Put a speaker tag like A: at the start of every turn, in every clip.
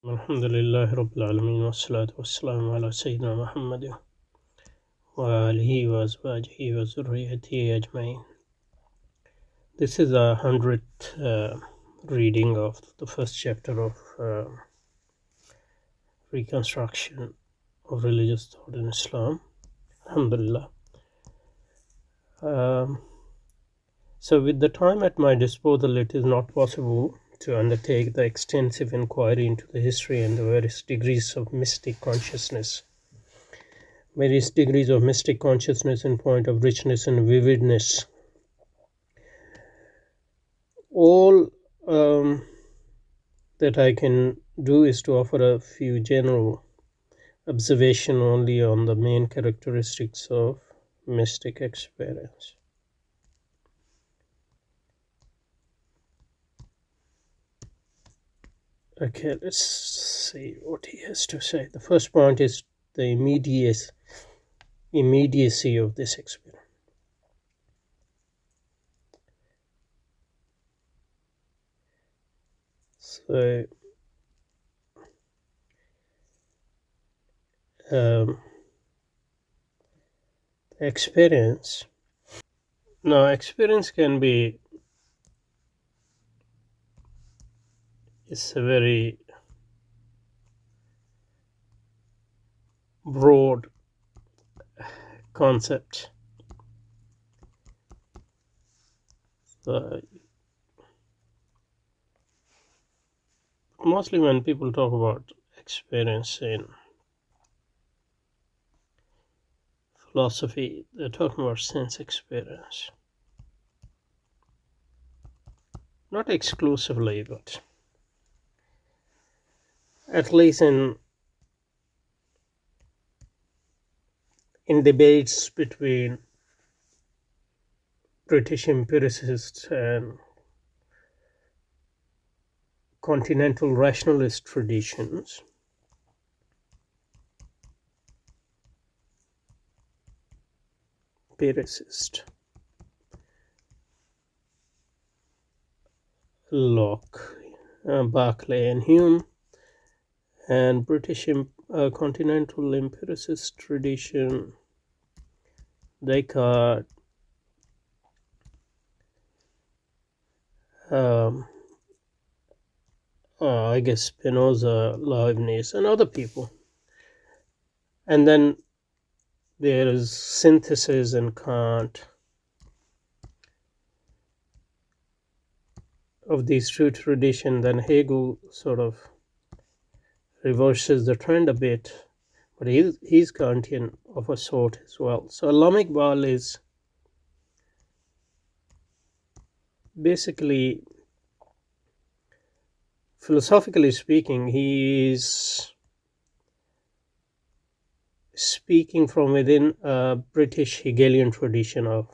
A: Alhamdulillah Rabbil Alameen wassalatu wassalamu ala Sayyidina Muhammad wa alihi wa azwajihi wa zurriyatihi ajma'in. This is a 100th reading of the first chapter of reconstruction of religious thought in Islam. Alhamdulillah. So with the time at my disposal, it is not possible to undertake the extensive inquiry into the history and the various degrees of mystic consciousness. Various degrees of mystic consciousness in point of richness and vividness. All that I can do is to offer a few general observation only on the main characteristics of mystic experience. Okay, let's see what he has to say. The first point is the immediacy of this experience. So experience can be, it's a very broad concept. Mostly when people talk about experience in philosophy, they're talking about sense experience. Not exclusively, but at least in debates between British empiricists and continental rationalist traditions, empiricist Locke, Berkeley and Hume, and British continental empiricist tradition, Descartes, I guess Spinoza, Leibniz, and other people. And then there is synthesis in Kant of these two traditions. Then Hegel sort of reverses the trend a bit, but he's Kantian of a sort as well. So Allama Iqbal is basically, philosophically speaking, he is speaking from within a British Hegelian tradition of,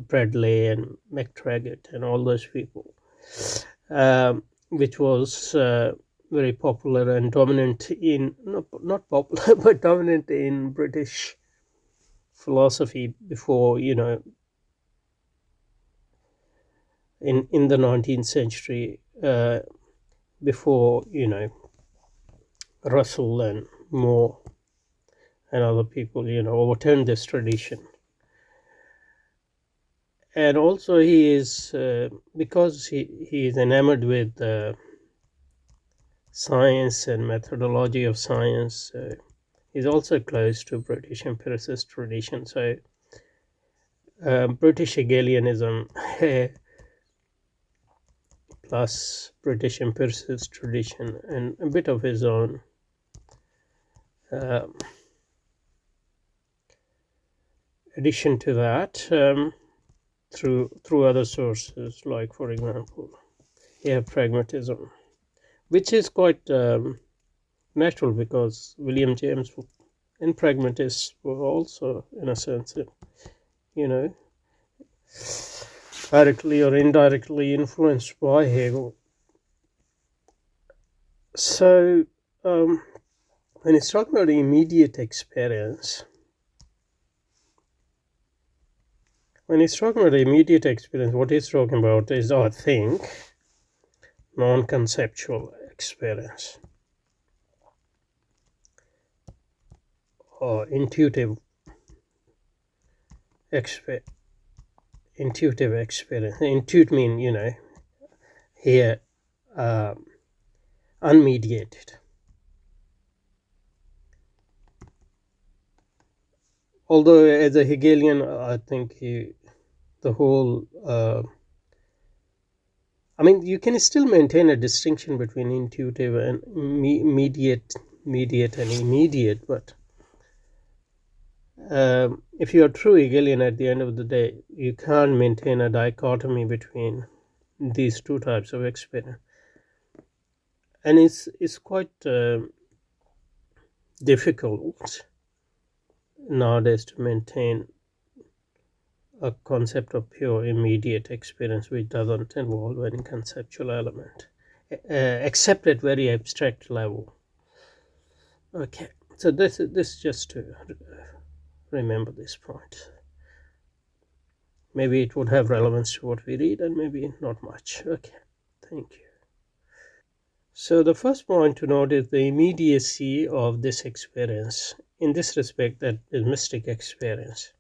A: Bradley and McTaggart and all those people, which was very popular and dominant in, not popular, but dominant in British philosophy before, in the 19th century, before, Russell and Moore and other people, overturned this tradition. And also he is, because he is enamored with science and methodology of science, he's also close to British empiricist tradition. So British Hegelianism plus British empiricist tradition and a bit of his own addition to that, through other sources, like, for example, pragmatism, which is quite natural, because William James and pragmatists were also, in a sense, directly or indirectly influenced by Hegel. So when he's talking about immediate experience, what he's talking about is, I think, non-conceptual experience. or exp- intuitive experience. Intuit mean, here, um, unmediated. Although as a Hegelian, I think the whole I mean, you can still maintain a distinction between intuitive and mediate and immediate, but if you are true Hegelian, at the end of the day, you can't maintain a dichotomy between these two types of experience, and it's quite difficult nowadays to maintain a concept of pure immediate experience which doesn't involve any conceptual element, except at very abstract level. Okay, so this just to remember this point. Maybe it would have relevance to what we read, and maybe not much. Okay, thank you. So the first point to note is the immediacy of this experience. In this respect, that is mystic experience.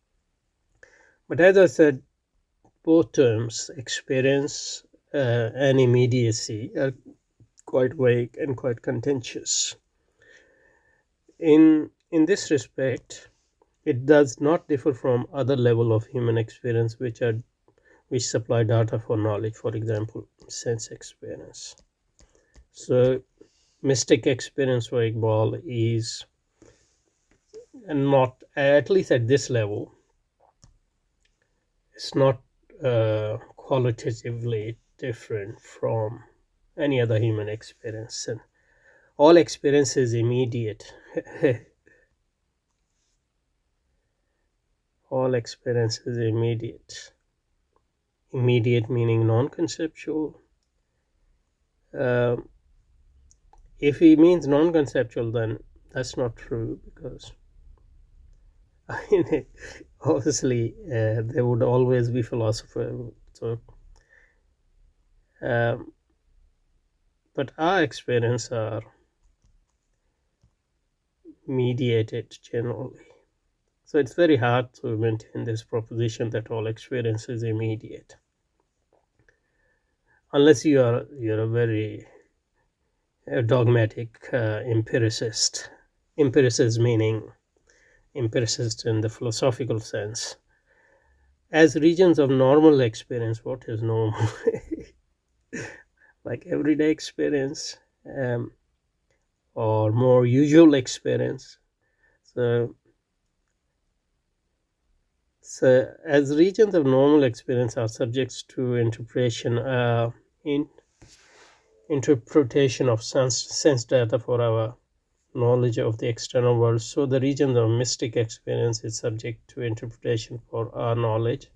A: But as I said, both terms, experience and immediacy, are quite vague and quite contentious. In this respect, it does not differ from other level of human experience which supply data for knowledge, for example, sense experience. So mystic experience for Iqbal is not, at least at this level, it's not qualitatively different from any other human experience. And all experience is immediate. All experience is immediate. Immediate meaning non-conceptual. Um, if he means non-conceptual, then that's not true, because obviously there would always be philosophers. So, but our experience are mediated generally. So it's very hard to maintain this proposition that all experience is immediate, unless you're a very dogmatic empiricist. Empiricist meaning empiricist in the philosophical sense. As regions of normal experience, what is normal? Like everyday experience, or more usual experience. So as regions of normal experience are subjects to in interpretation of sense data for our knowledge of the external world, so the region of mystic experience is subject to interpretation for our knowledge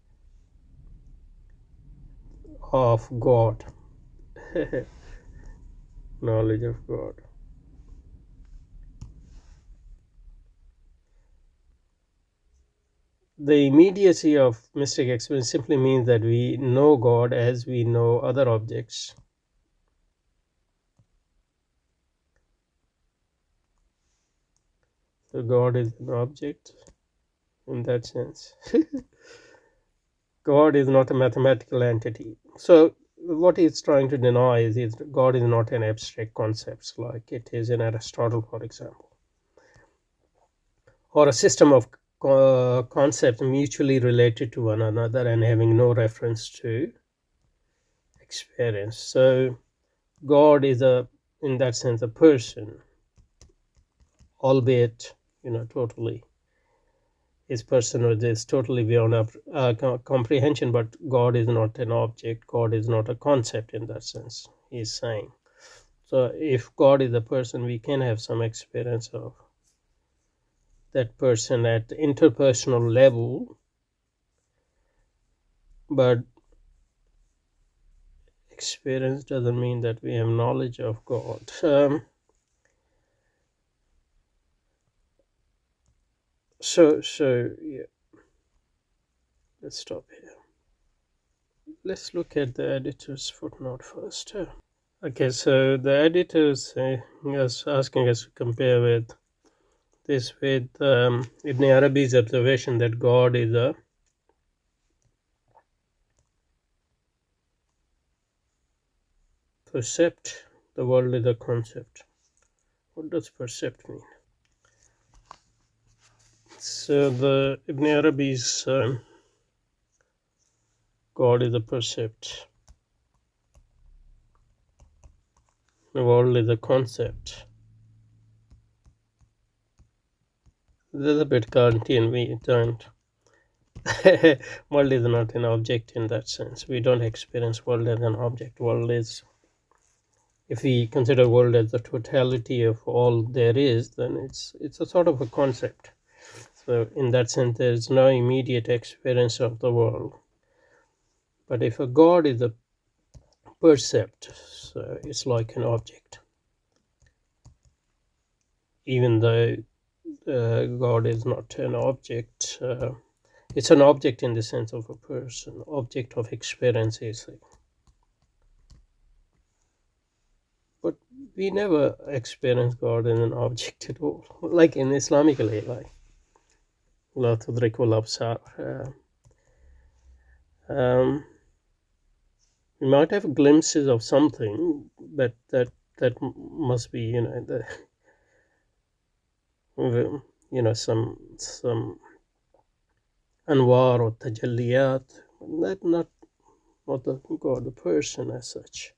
A: of God. Knowledge of God. The immediacy of mystic experience simply means that we know God as we know other objects. So God is an object in that sense. God is not a mathematical entity. So what he's trying to deny is God is not an abstract concept like it is in Aristotle, for example, or a system of concepts mutually related to one another and having no reference to experience. So God is in that sense, a person, albeit totally his personhood is totally beyond comprehension, but God is not an object, God is not a concept in that sense, he's saying. So if God is a person, we can have some experience of that person at interpersonal level, but experience doesn't mean that we have knowledge of God. So yeah, let's stop here. Let's look at the editor's footnote first. Okay, so the editors is asking us to compare with this with Ibn Arabi's observation that God is a percept, the world is a concept. What does percept mean? So the Ibn Arabi's God is a percept, the world is a concept. This is a bit Kantian. We don't. World is not an object in that sense. We don't experience world as an object. World is, if we consider world as the totality of all there is, then it's a sort of a concept. So in that sense, there is no immediate experience of the world. But if a God is a percept, so it's like an object. Even though God is not an object, it's an object in the sense of a person, object of experience, but we never experience God in an object at all. Like in Islamically, like La tudrikul absar. We might have glimpses of something, but that must be, some anwar or tajalliyat, that not the God, the person as such.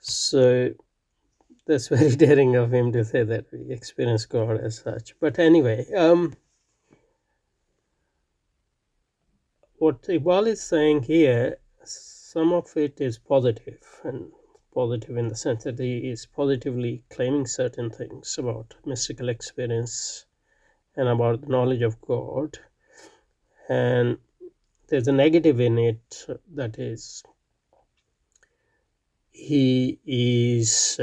A: So that's very daring of him to say that we experience God as such. But anyway, what Iqbal is saying here, some of it is positive, and positive in the sense that he is positively claiming certain things about mystical experience and about the knowledge of God. And there's a negative in it, that is, he is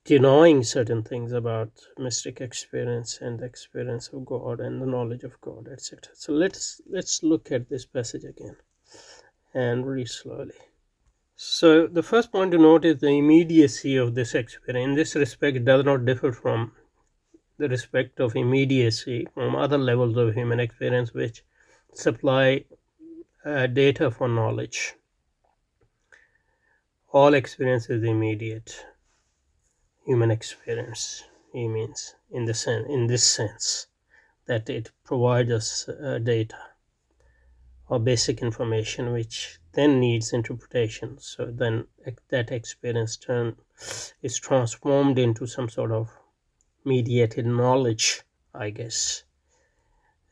A: denying certain things about mystic experience and the experience of God and the knowledge of God, etc. So let's look at this passage again and read slowly. So the first point to note is the immediacy of this experience. In this respect, it does not differ from the respect of immediacy from other levels of human experience which supply data for knowledge. All experience is immediate. Human experience, he means, in this sense, that it provides us data or basic information which then needs interpretation. So then that experience is transformed into some sort of mediated knowledge, I guess.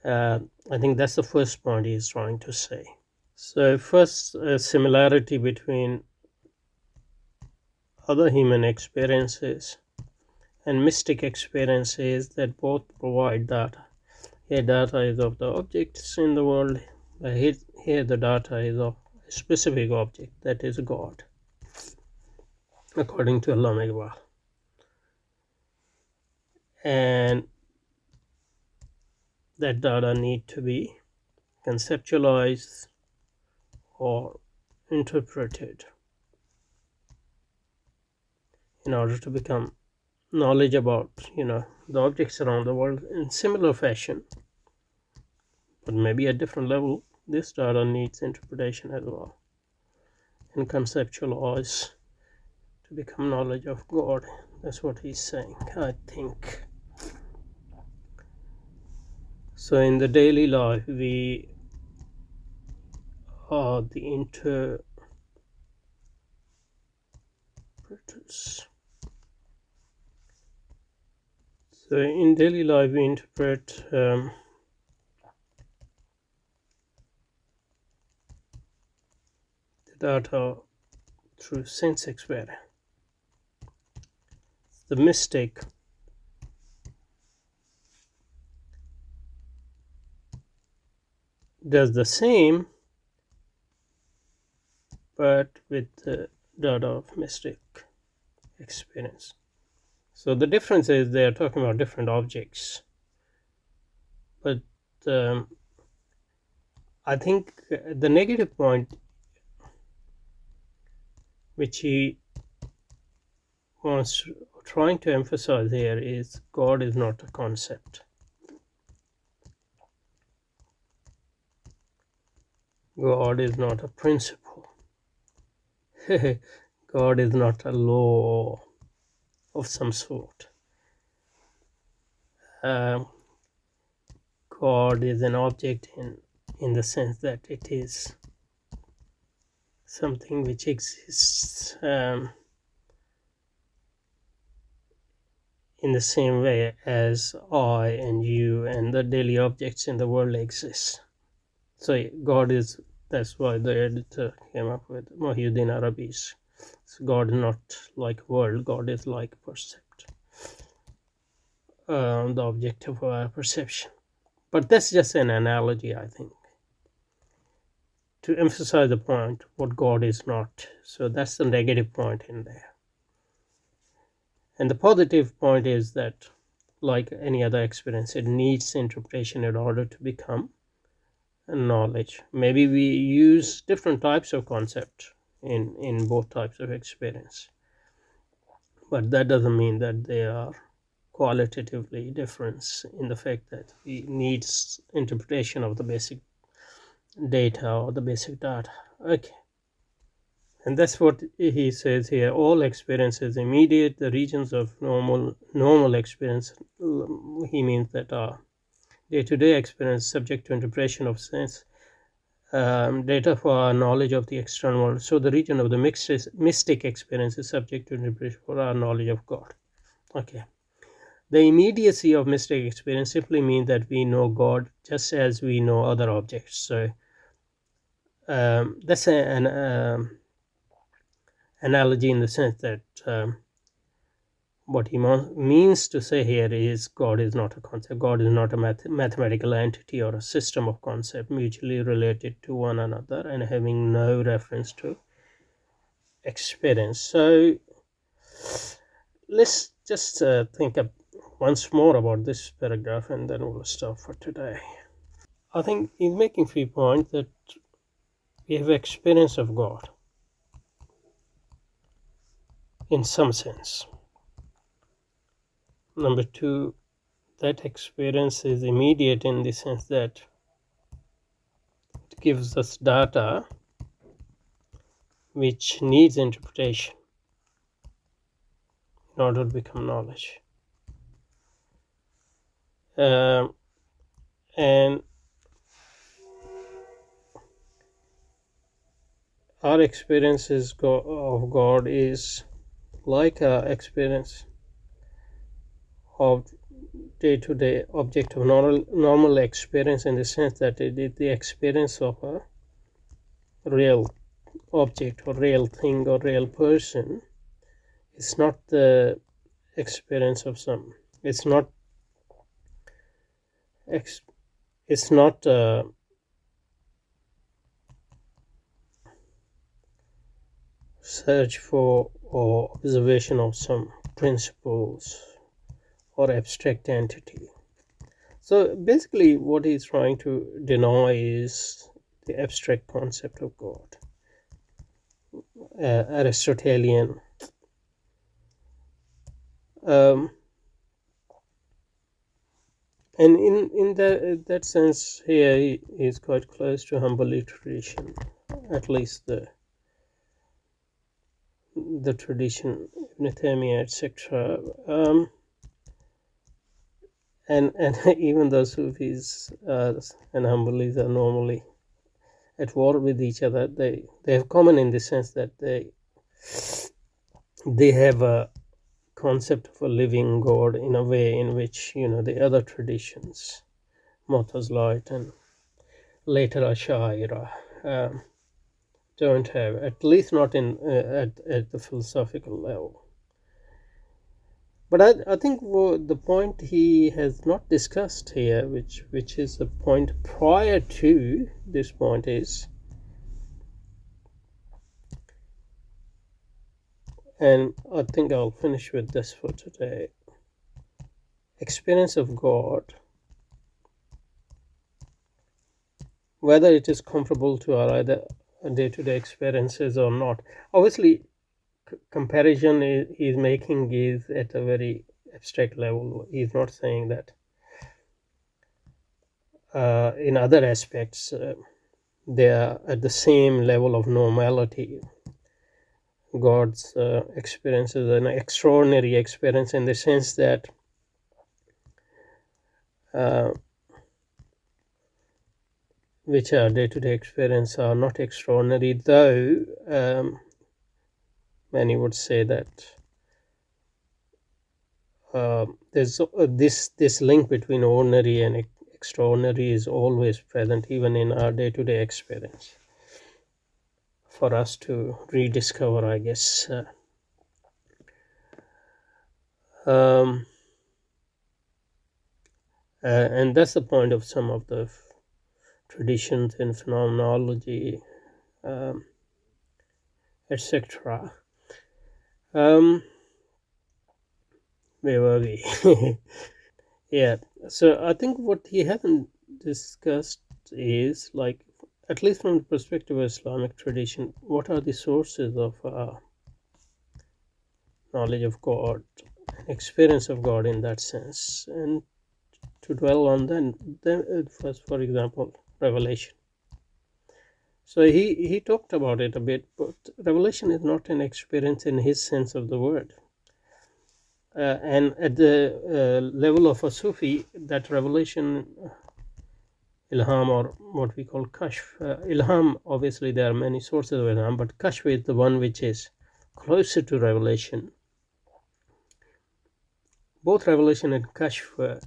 A: I think that's the first point he's trying to say. So first, similarity between other human experiences and mystic experiences, that both provide data. Here data is of the objects in the world. Here the data is of a specific object, that is God, according to Allah Iqbal. And that data need to be conceptualized or interpreted in order to become knowledge about the objects around the world in similar fashion, but maybe at different level. This data needs interpretation as well and conceptualized to become knowledge of God. That's what he's saying, I think. So in the daily life, we are the interpreters. So in daily life, we interpret the data through sense experience. The mystic does the same, but with the data of mystic experience. So the difference is they are talking about different objects, but I think the negative point which he wants trying to emphasize here is God is not a concept. God is not a principle. God is not a law of some sort. Um, God is an object in the sense that it is something which exists in the same way as I and you and the daily objects in the world exist. So God is, that's why the editor came up with Muhyiddin Arabi's. So God is not like world, God is like percept, the object of our perception. But that's just an analogy, I think, to emphasize the point what God is not. So that's the negative point in there. And the positive point is that, like any other experience, it needs interpretation in order to become knowledge. Maybe we use different types of concept in both types of experience, but that doesn't mean that they are qualitatively different in the fact that we needs interpretation of the basic data or the basic data. Okay, and that's what he says here. All experience is immediate. The regions of normal experience, he means that are day-to-day experience subject to interpretation of sense data for our knowledge of the external world. So the region of the mystic experience is subject to interpretation for our knowledge of God. Okay. The immediacy of mystic experience simply means that we know God just as we know other objects. So that's an analogy in the sense that what he means to say here is God is not a concept. God is not a mathematical entity or a system of concepts mutually related to one another and having no reference to experience. So let's just think once more about this paragraph and then we'll stop for today. I think he's making 3 points that we have experience of God in some sense. Number 2, that experience is immediate in the sense that it gives us data which needs interpretation in order to become knowledge. And our experiences of God is like our experience of day-to-day object of normal experience, in the sense that it is the experience of a real object or real thing or real person. It's not the experience of some, it's not search for or observation of some principles or abstract entity. So basically what he's trying to deny is the abstract concept of God, Aristotelian. And in that sense here he is quite close to humble tradition, at least the tradition, Ibn Taymiyyah, etc. And even the Sufis and Hanbalis are normally at war with each other. They have common in the sense that they have a concept of a living God in a way in which the other traditions, Mu'tazilite and later Ash'ari, don't have, at least not in at the philosophical level. But I think the point he has not discussed here, which is the point prior to this point, is, and I think I'll finish with this for today, experience of God, whether it is comparable to our either day-to-day experiences or not. Obviously, comparison he's making is at a very abstract level. He's not saying that in other aspects they are at the same level of normality. God's experience is an extraordinary experience in the sense that uh, which our day-to-day experience are not extraordinary, though many would say that there's this link between ordinary and extraordinary is always present, even in our day-to-day experience, for us to rediscover, I guess. Um, and that's the point of some of the traditions in phenomenology, etc. Where were we? Yeah, so I think what he hasn't discussed is, like, at least from the perspective of Islamic tradition, what are the sources of knowledge of God, experience of God in that sense, and to dwell on then first, for example, revelation. So he talked about it a bit, but revelation is not an experience in his sense of the word. And at the level of a Sufi, that revelation, ilham, or what we call kashf, ilham, obviously there are many sources of ilham, but kashf is the one which is closer to revelation. Both revelation and kashf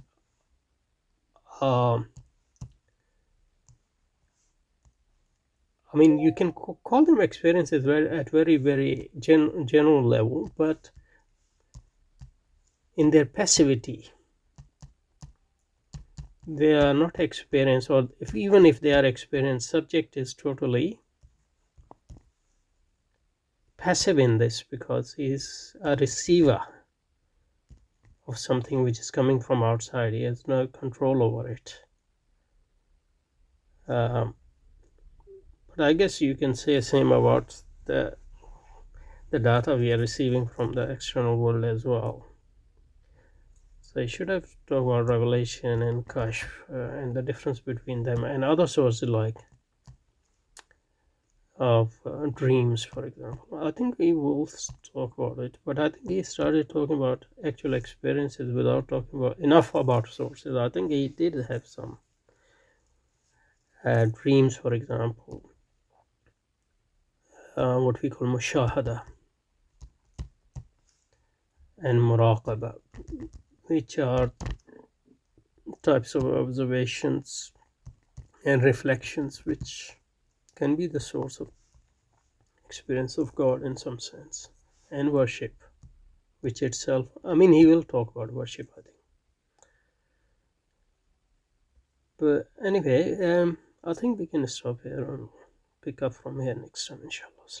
A: I mean, you can call them experiences at very general level, but in their passivity, they are not experience, or even if they are experience, subject is totally passive in this, because he is a receiver of something which is coming from outside. He has no control over it. But I guess you can say the same about the data we are receiving from the external world as well. So I should have talked about revelation and kashf and the difference between them and other sources like of dreams, for example. I think we will talk about it, but I think he started talking about actual experiences without talking about enough about sources. I think he did have some dreams, for example, what we call mushahada and muraqaba, which are types of observations and reflections which can be the source of experience of God in some sense, and worship, which itself, I mean, he will talk about worship, I think. But anyway, I think we can stop here and pick up from here next time, inshallah.